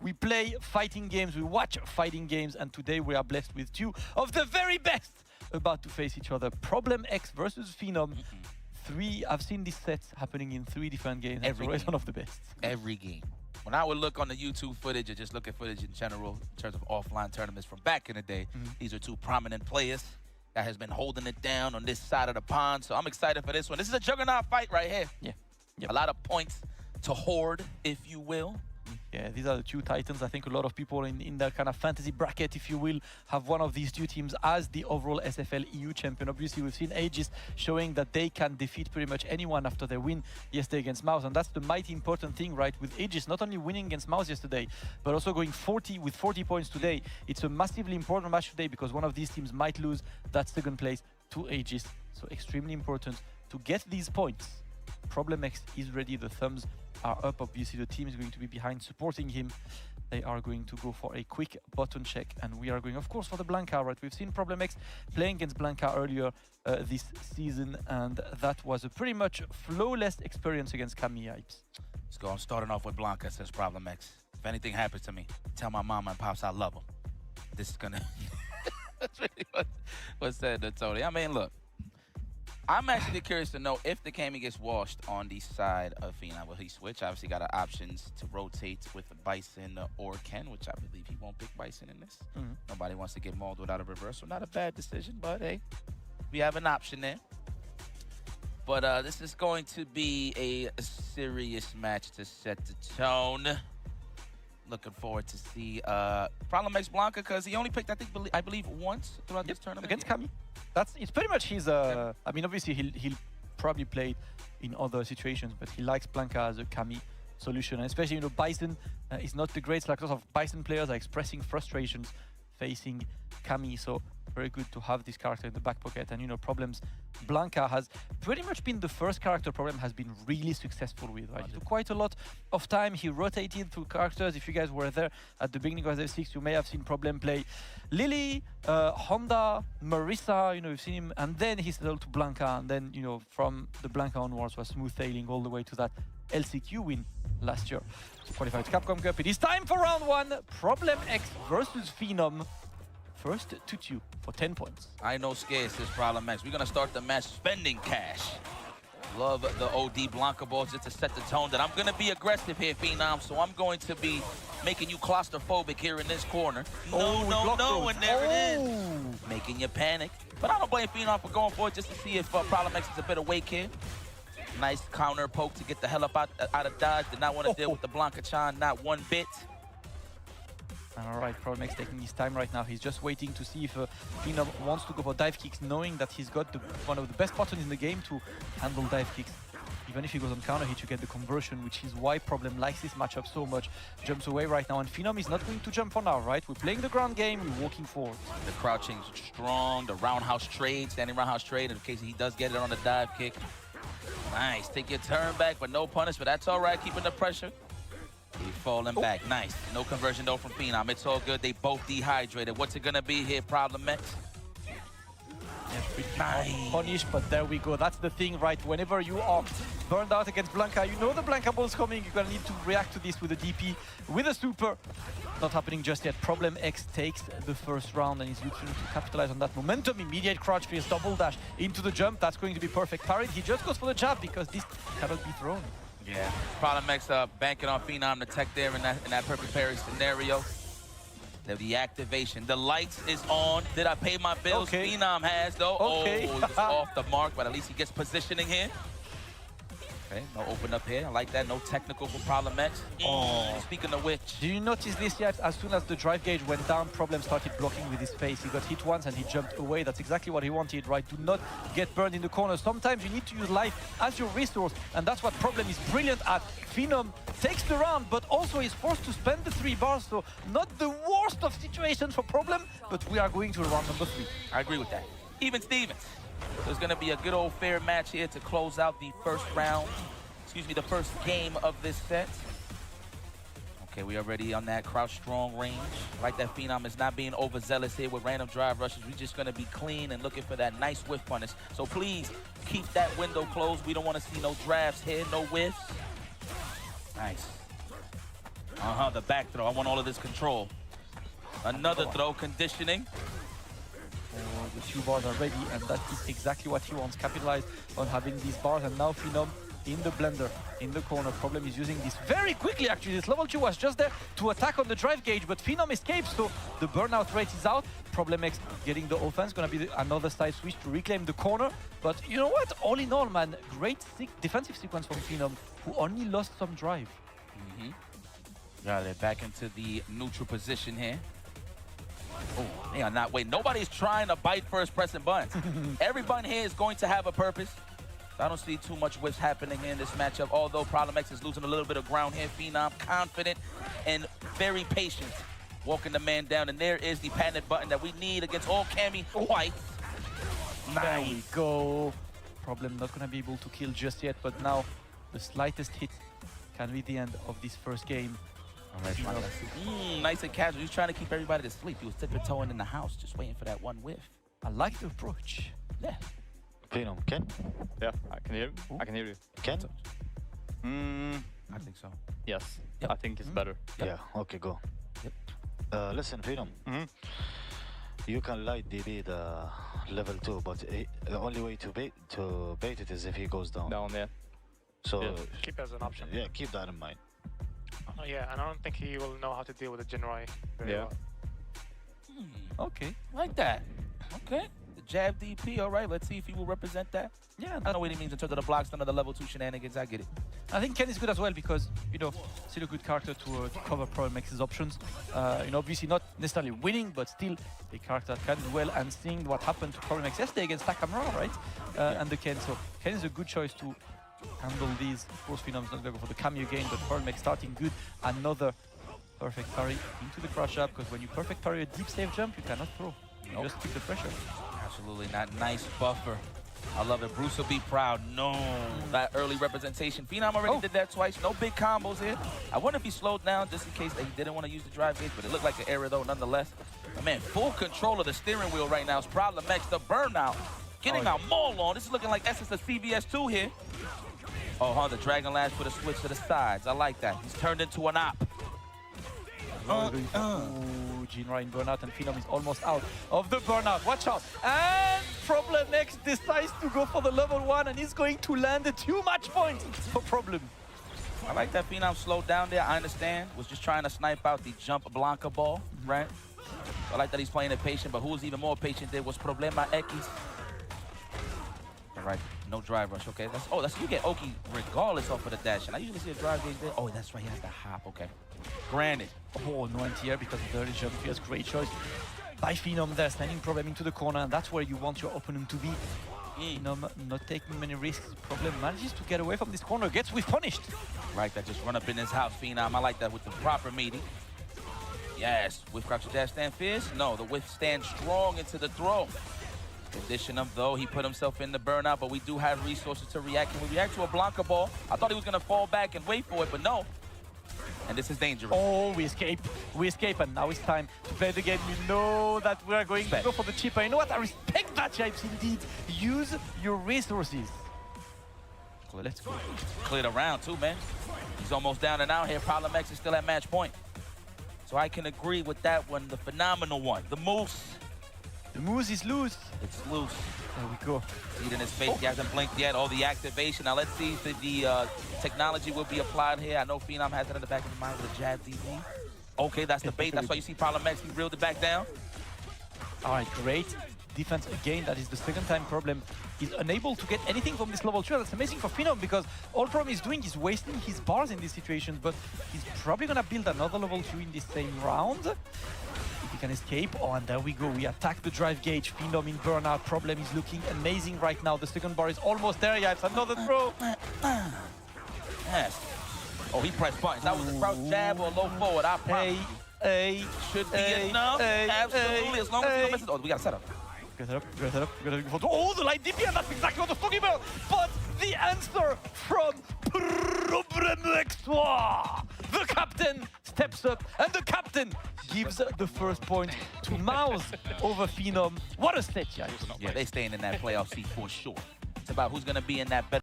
We play fighting games, we watch fighting games, and today we are blessed with two of the very best about to face each other. Problem X versus Phenom. I've seen this set happening in 3 different games. Every It's always game. one of the best. Every game. When I would look on the YouTube footage or just look at footage in general in terms of offline tournaments from back in the day, these are two prominent players that has been holding it down on this side of the pond. So I'm excited for this one. This is a juggernaut fight right here. Yeah. Yep. A lot of points to hoard, if you will. Yeah, these are the two titans. I think a lot of people in that kind of fantasy bracket, if you will, have one of these two teams as the overall SFL EU champion. Obviously, we've seen Aegis showing that they can defeat pretty much anyone after their win yesterday against Mouse. And that's the mighty important thing, right? With Aegis not only winning against Mouse yesterday, but also going 40 points today. It's a massively important match today because one of these teams might lose that second place to Aegis. So extremely important to get these points. Problem X is ready. The thumbs are up. Obviously, the team is going to be behind supporting him. They are going to go for a quick button check, and we are going, of course, for the Blanka, right? We've seen Problem X playing against Blanka earlier this season, and that was a pretty much flawless experience against Cammy. Let's go. I'm starting off with Blanka, says Problem X. If anything happens to me, tell my mama and pops I love them. This is gonna... That's really what's said to Tony. I mean, look. I'm actually curious to know if the Cammy gets washed on the side of Phenom. Will he switch? Obviously got options to rotate with Bison or Ken, which I believe he won't pick Bison in this. Nobody wants to get mauled without a reversal. Not a bad decision, but hey, we have an option there. But this is going to be a serious match to set the tone. Looking forward to see Problem X Blanka, because he only picked, I believe, once throughout this tournament. Against Cammy. It's pretty much his, I mean, obviously he'll probably play in other situations, but he likes Blanka as a Cammy solution. And especially, you know, Bison is not the great, like, a lot of Bison players are expressing frustrations facing Cammy, so very good to have this character in the back pocket. And, you know, Problems, Blanka has pretty much been the first character Problem has been really successful with, right? It took quite a lot of time. He rotated through characters. If you guys were there at the beginning of SF6, you may have seen Problem play Lily, Honda, Marissa, you know, you've seen him, and then he settled to Blanka, and then, you know, from the Blanka onwards was smooth sailing all the way to that LCQ win last year. So qualified Capcom Cup. It is time for round 1. Problem X versus Phenom. First to 2 for 10 points. I know scared, says Problem X. We're gonna start the match spending cash. Love the OD Blanka balls just to set the tone that I'm gonna be aggressive here, Phenom. So I'm going to be making you claustrophobic here in this corner. No, and there it is. Making you panic. But I don't blame Phenom for going for it just to see if Problem X is a bit awake here. Nice counter poke to get the hell up out of dodge. Did not want to deal with the Blanka-chan, not one bit. All right, Problem X taking his time right now. He's just waiting to see if Phenom wants to go for dive kicks, knowing that he's got one of the best buttons in the game to handle dive kicks. Even if he goes on counter hit, you get the conversion, which is why Problem likes this matchup so much. Jumps away right now, and Phenom is not going to jump for now, right? We're playing the ground game, we're walking forward. The crouching strong, the roundhouse trade, standing roundhouse trade in case he does get it on the dive kick. Nice, take your turn back, but no punish, but that's all right, keeping the pressure. He's falling back, nice. No conversion though from Phenom, it's all good, they both dehydrated. What's it gonna be here, Problem X? Nice. Punish, but there we go. That's the thing, right? Whenever you are burned out against Blanka, you know the Blanka ball's coming. You're gonna need to react to this with a DP, with a super. Not happening just yet. Problem X takes the first round and is looking to capitalize on that momentum. Immediate crouch face, double dash into the jump. That's going to be perfect. Parry, he just goes for the jab because this cannot be thrown. Yeah, Problem X banking on Phenom to tech there in that perfect parry scenario. The activation, the lights is on. Did I pay my bills? Okay. Phenom has though. Okay. Oh, it's off the mark, but at least he gets positioning here. Okay, no open up here. I like that. No technical for Problem X. Speaking of which. Do you notice this yet? As soon as the drive gauge went down, Problem started blocking with his face. He got hit once and he jumped away. That's exactly what he wanted, right? Do not get burned in the corner. Sometimes you need to use life as your resource, and that's what Problem is brilliant at. Phenom takes the round, but also is forced to spend the 3 bars, so not the worst of situations for Problem, but we are going to round number 3. I agree with that. Even Stevens. There's going to be a good old fair match here to close out the first round. Excuse me, the first game of this set. Okay, we are ready on that crouch strong range. Like that Phenom is not being overzealous here with random drive rushes. We're just going to be clean and looking for that nice whiff punish. So please keep that window closed. We don't want to see no drafts here, no whiffs. Nice. The back throw. I want all of this control. Another throw, conditioning. Oh, the two bars are ready, and that is exactly what he wants. Capitalize on having these bars, and now Phenom in the blender, in the corner. Problem is using this very quickly, actually. This level 2 was just there to attack on the drive gauge, but Phenom escapes, so the burnout rate is out. Problem X getting the offense, gonna be another side switch to reclaim the corner. But you know what? All in all, man, great defensive sequence from Phenom, who only lost some drive. Yeah, they're back into the neutral position here. Oh, they are not waiting. Nobody's trying to bite first pressing buttons. Every button here is going to have a purpose. I don't see too much whiffs happening here in this matchup, although Problem X is losing a little bit of ground here. Phenom confident and very patient, walking the man down, and there is the patented button that we need against all Cammy twice. There we go. Problem not gonna be able to kill just yet, but now the slightest hit can be the end of this first game. Nice and casual. He's trying to keep everybody asleep. He was tiptoeing in the house, just waiting for that one whiff. I like the approach. Yeah. Phenom, Ken? Yeah, I can hear you. I can hear you. Ken? I think so. Yes, Yep. I think it's better. Yeah, okay, go. Listen, Phenom. You can light DB the level 2, but the only way to bait it is if he goes down. Down there. So Yeah. Keep it as an option. yeah, keep that in mind. Yeah, and I don't think he will know how to deal with the Jinrai very Yeah. well. Okay. Like that. Okay. The jab DP, all right. Let's see if he will represent that. Yeah, I don't know what he means in terms of the blocks, none of the level 2 shenanigans. I get it. I think Ken is good as well because, you know, still a good character to cover Problem X's options. You know, obviously not necessarily winning, but still a character that can do well, and seeing what happened to Problem X yesterday against Takamura, right? And the Ken. So Ken is a good choice to handle these. Of course, Phenom's not going to go for the Cammy again, but Problem X starting good. Another perfect parry into the crush up, because when you perfect parry a deep safe jump, you cannot throw. You just keep the pressure. Absolutely not. Nice buffer. I love it. Bruce will be proud. No, that early representation. Phenom already did that twice. No big combos here. I wonder if he slowed down just in case that he didn't want to use the drive gauge, but it looked like an error though nonetheless. But man, full control of the steering wheel right now is Problem X. The burnout. Getting our maul on. This is looking like SF6 CVS2 here. Oh, the Dragon Lash for the switch to the sides. I like that. He's turned into an op. Jinrai in burnout, and Phenom is almost out of the burnout. Watch out. And Problem X decides to go for the level 1, and he's going to land the 2 match points for Problem. I like that Phenom slowed down there. I understand. Was just trying to snipe out the jump Blanka ball, right? I like that he's playing it patient, but who was even more patient there was Problema X. All right, no drive rush, okay? That's you get Oki regardless off of the dash. And I usually see a drive gauge there. Oh, that's right, he has the hop, okay. Granted. Oh, no anti-air because of the early jump. Here's great choice by Phenom there, sending Problem into the corner, and that's where you want your opponent to be. Phenom not taking many risks. Problem manages to get away from this corner, gets whiff punished. Right, that just run up in his house, Phenom. I like that with the proper meeting. Yes, whiff crouch dash stand fierce. No, the whiff stand strong into the throw. Condition him though, he put himself in the burnout, but we do have resources to react. Can we react to a Blanka ball? I thought he was gonna fall back and wait for it, but no. And this is dangerous. Oh, we escape, and now it's time to play the game. You know that we are going to go for the chipper. You know what? I respect that, Jibes, indeed. Use your resources. Let's go. Cleared around too, man. He's almost down and out here. Problem X is still at match point. So I can agree with that one, the phenomenal one. The moose. The moose is loose. It's loose. There we go. See it in his face. He hasn't blinked yet. Oh, the activation. Now let's see if the technology will be applied here. I know Phenom has it in the back of his mind with a jab DB. Okay, that's the bait. That's why you see Problem X. He reeled it back down. All right, great defense again. That is the second time Problem is unable to get anything from this level 2. That's amazing for Phenom, because all Problem is doing is wasting his bars in these situations, but he's probably gonna build another level 2 in this same round. If he can escape. Oh, and there we go. We attack the drive gauge. Phenom in burnout. Problem is looking amazing right now. The second bar is almost there. Yeah, it's another throw. Yes. Oh, he pressed buttons. That was a crouch jab or low forward. I promise. Should be enough. Absolutely. As long as he don't miss it. Oh, we got a setup. Get it up, get it up, get it up. Oh, the light DP, and that's exactly what I was talking about. But the answer from Problem X. The captain steps up, and the captain gives the first point to Mouse over Phenom. What a set, yeah. Yeah, they staying in that playoff seat for sure. It's about who's going to be in that better.